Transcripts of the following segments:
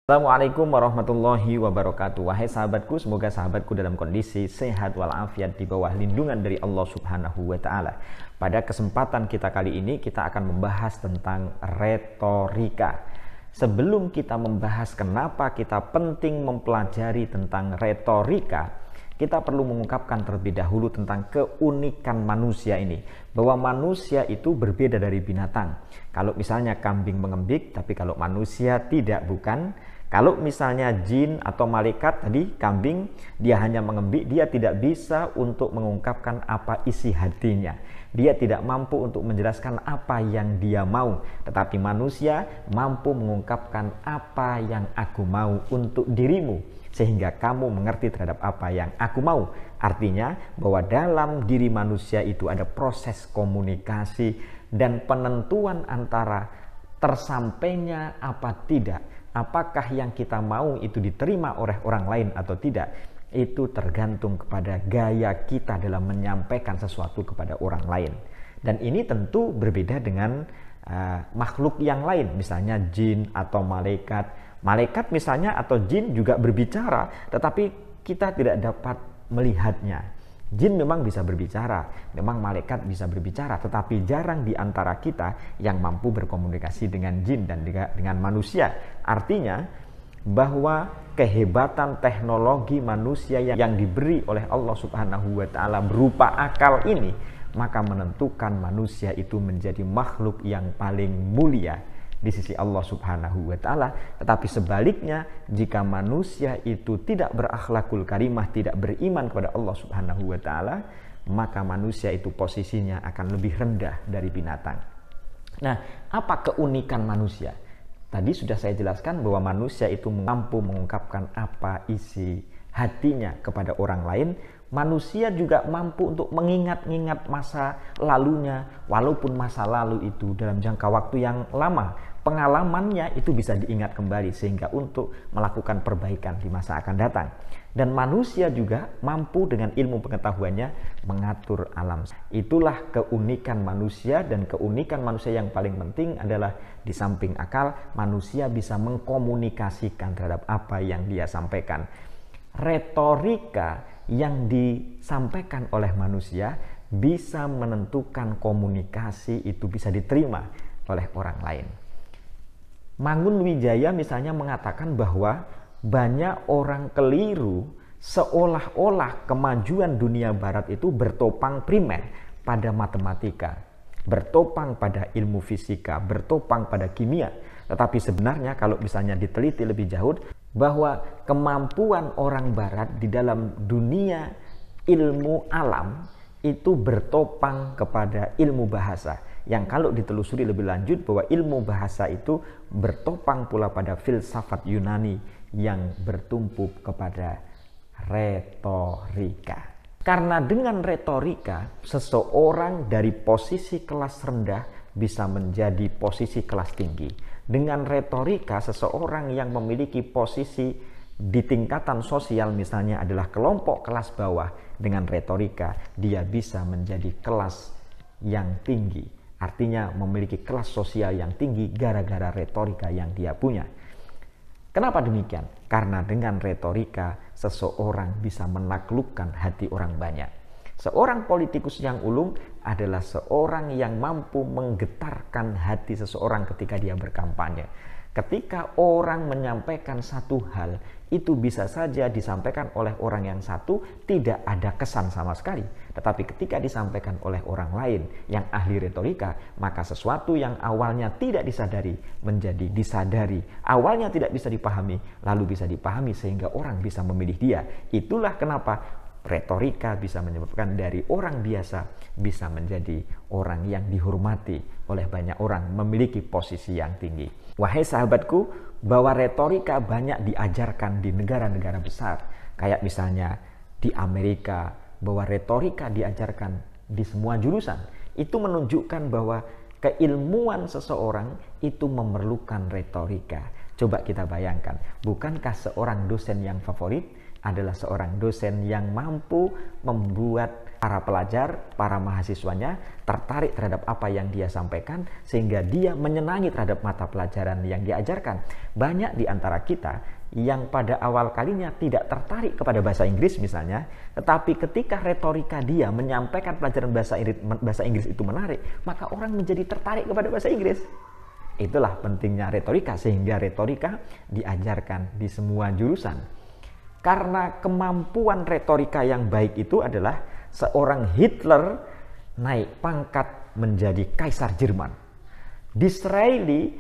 Assalamualaikum warahmatullahi wabarakatuh. Wahai sahabatku, semoga sahabatku dalam kondisi sehat walafiat di bawah lindungan dari Allah Subhanahu wa taala. Pada kesempatan kita kali ini kita akan membahas tentang retorika. Sebelum kita membahas kenapa kita penting mempelajari tentang retorika, kita perlu mengungkapkan terlebih dahulu tentang keunikan manusia ini. Bahwa manusia itu berbeda dari binatang. Kalau misalnya kambing mengembik, tapi kalau manusia tidak, bukan. Kalau misalnya jin atau malaikat tadi, kambing, dia hanya mengembik, dia tidak bisa untuk mengungkapkan apa isi hatinya. Dia tidak mampu untuk menjelaskan apa yang dia mau. Tetapi manusia mampu mengungkapkan apa yang aku mau untuk dirimu, sehingga kamu mengerti terhadap apa yang aku mau. Artinya bahwa dalam diri manusia itu ada proses komunikasi dan penentuan antara tersampainya apa tidak. Apakah yang kita mau itu diterima oleh orang lain atau tidak, itu tergantung kepada gaya kita dalam menyampaikan sesuatu kepada orang lain. Dan ini tentu berbeda dengan makhluk yang lain, misalnya jin atau malaikat. Malaikat misalnya atau jin juga berbicara, tetapi kita tidak dapat melihatnya. Jin memang bisa berbicara, memang malaikat bisa berbicara, tetapi jarang di antara kita yang mampu berkomunikasi dengan jin dan dengan manusia. Artinya bahwa kehebatan teknologi manusia yang diberi oleh Allah Subhanahu wa taala berupa akal ini, maka menentukan manusia itu menjadi makhluk yang paling mulia di sisi Allah Subhanahu wa taala. Tetapi sebaliknya, jika manusia itu tidak berakhlakul karimah, tidak beriman kepada Allah Subhanahu wa taala, maka manusia itu posisinya akan lebih rendah dari binatang. Nah, apa keunikan manusia? Tadi sudah saya jelaskan bahwa manusia itu mampu mengungkapkan apa isi hatinya kepada orang lain. Manusia juga mampu untuk mengingat-ingat masa lalunya, walaupun masa lalu itu dalam jangka waktu yang lama, pengalamannya itu bisa diingat kembali sehingga untuk melakukan perbaikan di masa akan datang. Dan manusia juga mampu dengan ilmu pengetahuannya mengatur alam. Itulah keunikan manusia, dan keunikan manusia yang paling penting adalah di samping akal, manusia bisa mengkomunikasikan terhadap apa yang dia sampaikan. Retorika yang disampaikan oleh manusia bisa menentukan komunikasi itu bisa diterima oleh orang lain. Mangun Wijaya misalnya mengatakan bahwa banyak orang keliru seolah-olah kemajuan dunia barat itu bertopang primer pada matematika, bertopang pada ilmu fisika, bertopang pada kimia. Tetapi sebenarnya kalau misalnya diteliti lebih jauh, bahwa kemampuan orang barat di dalam dunia ilmu alam itu bertopang kepada ilmu bahasa. Yang kalau ditelusuri lebih lanjut bahwa ilmu bahasa itu bertopang pula pada filsafat Yunani yang bertumpu kepada retorika. Karena dengan retorika, seseorang dari posisi kelas rendah bisa menjadi posisi kelas tinggi. Dengan retorika, seseorang yang memiliki posisi di tingkatan sosial misalnya adalah kelompok kelas bawah, dengan retorika dia bisa menjadi kelas yang tinggi. Artinya memiliki kelas sosial yang tinggi gara-gara retorika yang dia punya. Kenapa demikian? Karena dengan retorika seseorang bisa menaklukkan hati orang banyak. Seorang politikus yang ulung adalah seorang yang mampu menggetarkan hati seseorang ketika dia berkampanye. Ketika orang menyampaikan satu hal, itu bisa saja disampaikan oleh orang yang satu tidak ada kesan sama sekali. Tetapi ketika disampaikan oleh orang lain yang ahli retorika, maka sesuatu yang awalnya tidak disadari menjadi disadari. Awalnya tidak bisa dipahami, lalu bisa dipahami sehingga orang bisa memilih dia. Itulah kenapa retorika bisa menyebabkan dari orang biasa bisa menjadi orang yang dihormati oleh banyak orang, memiliki posisi yang tinggi. Wahai sahabatku, bahwa retorika banyak diajarkan di negara-negara besar. Kayak misalnya di Amerika, bahwa retorika diajarkan di semua jurusan. Itu menunjukkan bahwa keilmuan seseorang itu memerlukan retorika. Coba kita bayangkan, bukankah seorang dosen yang favorit adalah seorang dosen yang mampu membuat para pelajar, para mahasiswanya tertarik terhadap apa yang dia sampaikan sehingga dia menyenangi terhadap mata pelajaran yang diajarkan. Banyak di antara kita yang pada awal kalinya tidak tertarik kepada bahasa Inggris misalnya, tetapi ketika retorika dia menyampaikan pelajaran bahasa Inggris itu menarik, maka orang menjadi tertarik kepada bahasa Inggris. Itulah pentingnya retorika, sehingga retorika diajarkan di semua jurusan. Karena kemampuan retorika yang baik itu adalah seorang Hitler naik pangkat menjadi Kaisar Jerman. Disraeli,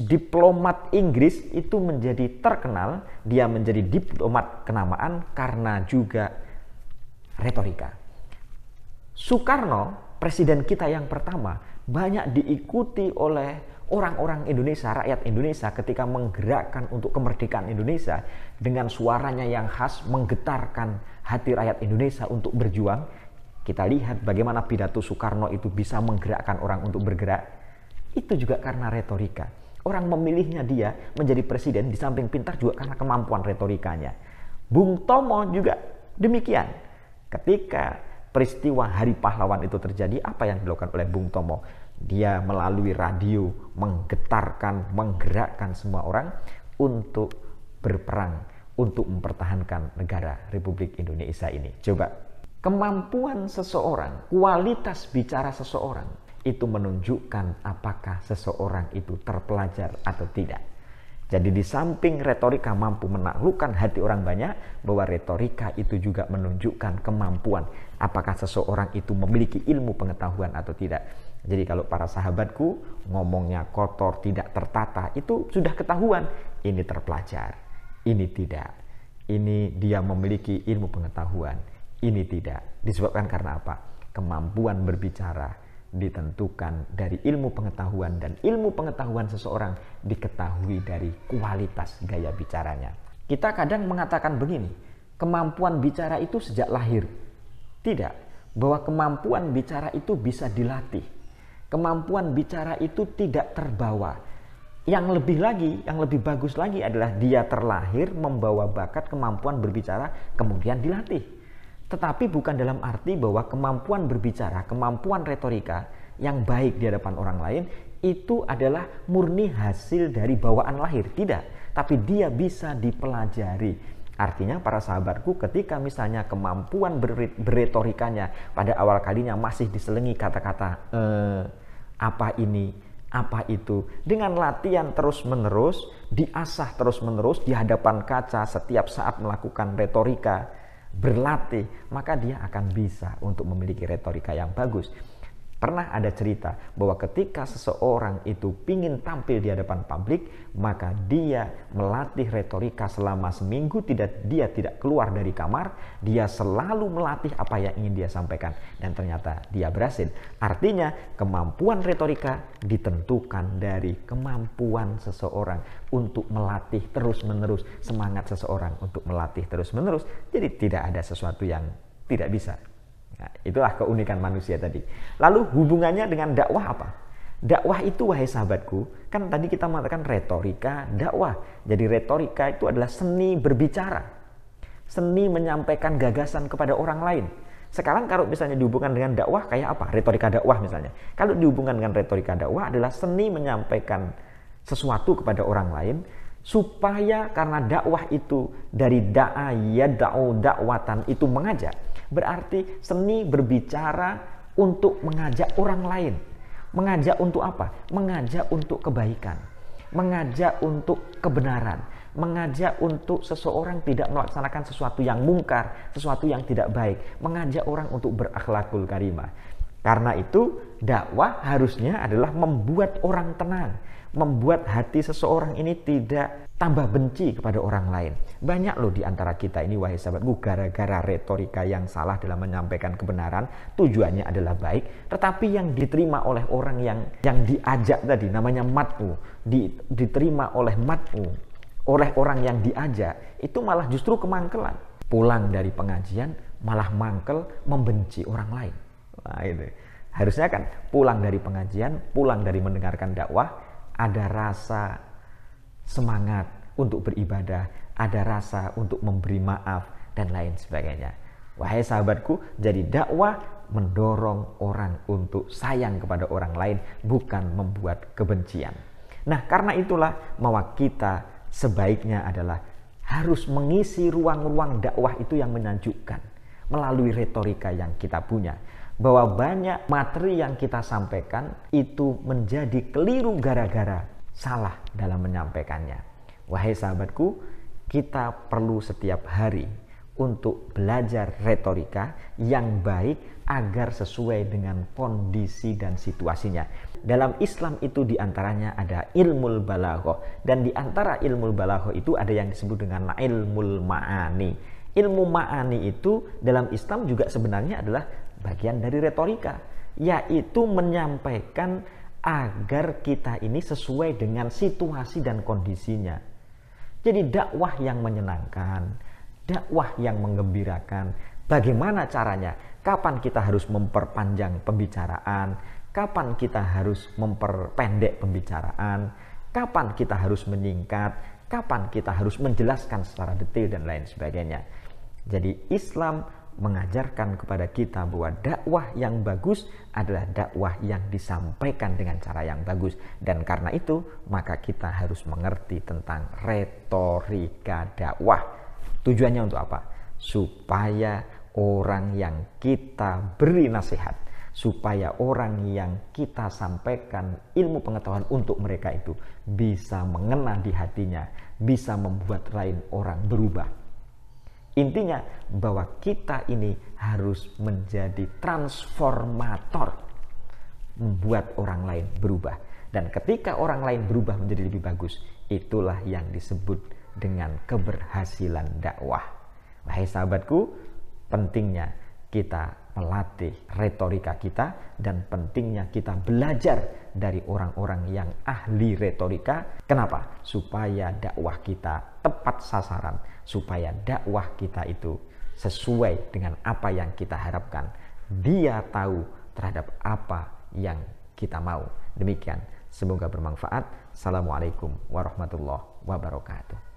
diplomat Inggris itu menjadi terkenal, dia menjadi diplomat kenamaan karena juga retorika. Soekarno, presiden kita yang pertama, banyak diikuti oleh orang-orang Indonesia, rakyat Indonesia ketika menggerakkan untuk kemerdekaan Indonesia dengan suaranya yang khas menggetarkan hati rakyat Indonesia untuk berjuang. Kita lihat bagaimana pidato Soekarno itu bisa menggerakkan orang untuk bergerak. Itu juga karena retorika. Orang memilihnya dia menjadi presiden di samping pintar juga karena kemampuan retorikanya. Bung Tomo juga demikian. Ketika peristiwa Hari Pahlawan itu terjadi, apa yang dilakukan oleh Bung Tomo? Dia melalui radio menggetarkan, menggerakkan semua orang untuk berperang, untuk mempertahankan negara Republik Indonesia ini. Coba, kemampuan seseorang, kualitas bicara seseorang, itu menunjukkan apakah seseorang itu terpelajar atau tidak. Jadi di samping retorika mampu menaklukkan hati orang banyak, bahwa retorika itu juga menunjukkan kemampuan apakah seseorang itu memiliki ilmu pengetahuan atau tidak. Jadi kalau para sahabatku ngomongnya kotor, tidak tertata, itu sudah ketahuan. Ini terpelajar, ini tidak. Ini dia memiliki ilmu pengetahuan, ini tidak. Disebabkan karena apa? Kemampuan berbicara ditentukan dari ilmu pengetahuan, dan ilmu pengetahuan seseorang diketahui dari kualitas gaya bicaranya. Kita kadang mengatakan begini, kemampuan bicara itu sejak lahir. Tidak, bahwa kemampuan bicara itu bisa dilatih. Kemampuan bicara itu tidak terbawa. Yang lebih lagi, yang lebih bagus lagi adalah dia terlahir membawa bakat kemampuan berbicara, kemudian dilatih. Tetapi bukan dalam arti bahwa kemampuan berbicara, kemampuan retorika yang baik di hadapan orang lain itu adalah murni hasil dari bawaan lahir. Tidak, tapi dia bisa dipelajari. Artinya para sahabatku, ketika misalnya kemampuan berretorikanya pada awal kalinya masih diselingi kata-kata apa ini, apa itu, dengan latihan terus-menerus, diasah terus-menerus di hadapan kaca setiap saat melakukan retorika, berlatih, maka dia akan bisa untuk memiliki retorika yang bagus. Pernah ada cerita bahwa ketika seseorang itu ingin tampil di hadapan publik, maka dia melatih retorika selama seminggu, dia tidak keluar dari kamar, dia selalu melatih apa yang ingin dia sampaikan, dan ternyata dia berhasil. Artinya kemampuan retorika ditentukan dari kemampuan seseorang untuk melatih terus-menerus, semangat seseorang untuk melatih terus-menerus. Jadi tidak ada sesuatu yang tidak bisa. Nah, itulah keunikan manusia tadi. Lalu hubungannya dengan dakwah apa? Dakwah itu, wahai sahabatku, kan tadi kita mengatakan retorika, dakwah. Jadi retorika itu adalah seni berbicara, seni menyampaikan gagasan kepada orang lain. Sekarang kalau misalnya dihubungkan dengan dakwah, kayak apa? Retorika dakwah misalnya. Kalau dihubungkan dengan retorika dakwah adalah seni menyampaikan sesuatu kepada orang lain, supaya karena dakwah itu dari da'a yad'u da'watan, itu mengajak. Berarti seni berbicara untuk mengajak orang lain. Mengajak untuk apa? Mengajak untuk kebaikan. Mengajak untuk kebenaran. Mengajak untuk seseorang tidak melaksanakan sesuatu yang mungkar, sesuatu yang tidak baik. Mengajak orang untuk berakhlakul karimah. Karena itu dakwah harusnya adalah membuat orang tenang, membuat hati seseorang ini tidak tambah benci kepada orang lain. Banyak loh di antara kita ini, wahai sahabatku, gara-gara retorika yang salah dalam menyampaikan kebenaran, tujuannya adalah baik, tetapi yang diterima oleh orang yang diajak tadi, namanya mat'u, diterima oleh mat'u, oleh orang yang diajak, itu malah justru kemangkelan. Pulang dari pengajian malah mangkel, membenci orang lain. Nah, itu. Harusnya kan pulang dari pengajian, pulang dari mendengarkan dakwah, ada rasa semangat untuk beribadah, ada rasa untuk memberi maaf, dan lain sebagainya. Wahai sahabatku, jadi dakwah mendorong orang untuk sayang kepada orang lain, bukan membuat kebencian. Nah, karena itulah maka kita sebaiknya adalah harus mengisi ruang-ruang dakwah itu yang menyejukkan melalui retorika yang kita punya. Bahwa banyak materi yang kita sampaikan itu menjadi keliru gara-gara salah dalam menyampaikannya. Wahai sahabatku, kita perlu setiap hari untuk belajar retorika yang baik agar sesuai dengan kondisi dan situasinya. Dalam Islam itu diantaranya ada ilmul balaghah, dan diantara ilmul balaghah itu ada yang disebut dengan ilmul ma'ani. Ilmu ma'ani itu dalam Islam juga sebenarnya adalah bagian dari retorika, yaitu menyampaikan agar kita ini sesuai dengan situasi dan kondisinya. Jadi dakwah yang menyenangkan, dakwah yang menggembirakan. Bagaimana caranya? Kapan kita harus memperpanjang pembicaraan? Kapan kita harus memperpendek pembicaraan? Kapan kita harus menyingkat? Kapan kita harus menjelaskan secara detail dan lain sebagainya. Jadi Islam mengajarkan kepada kita bahwa dakwah yang bagus adalah dakwah yang disampaikan dengan cara yang bagus. Dan karena itu maka kita harus mengerti tentang retorika dakwah. Tujuannya untuk apa? Supaya orang yang kita beri nasihat, supaya orang yang kita sampaikan ilmu pengetahuan untuk mereka itu bisa mengena di hatinya, bisa membuat lain orang berubah. Intinya bahwa kita ini harus menjadi transformator, membuat orang lain berubah. Dan ketika orang lain berubah menjadi lebih bagus, itulah yang disebut dengan keberhasilan dakwah. Wahai sahabatku, pentingnya kita melatih retorika kita dan pentingnya kita belajar dari orang-orang yang ahli retorika. Kenapa? Supaya dakwah kita tepat sasaran, supaya dakwah kita itu sesuai dengan apa yang kita harapkan. Dia tahu terhadap apa yang kita mau. Demikian, semoga bermanfaat. Assalamualaikum warahmatullahi wabarakatuh.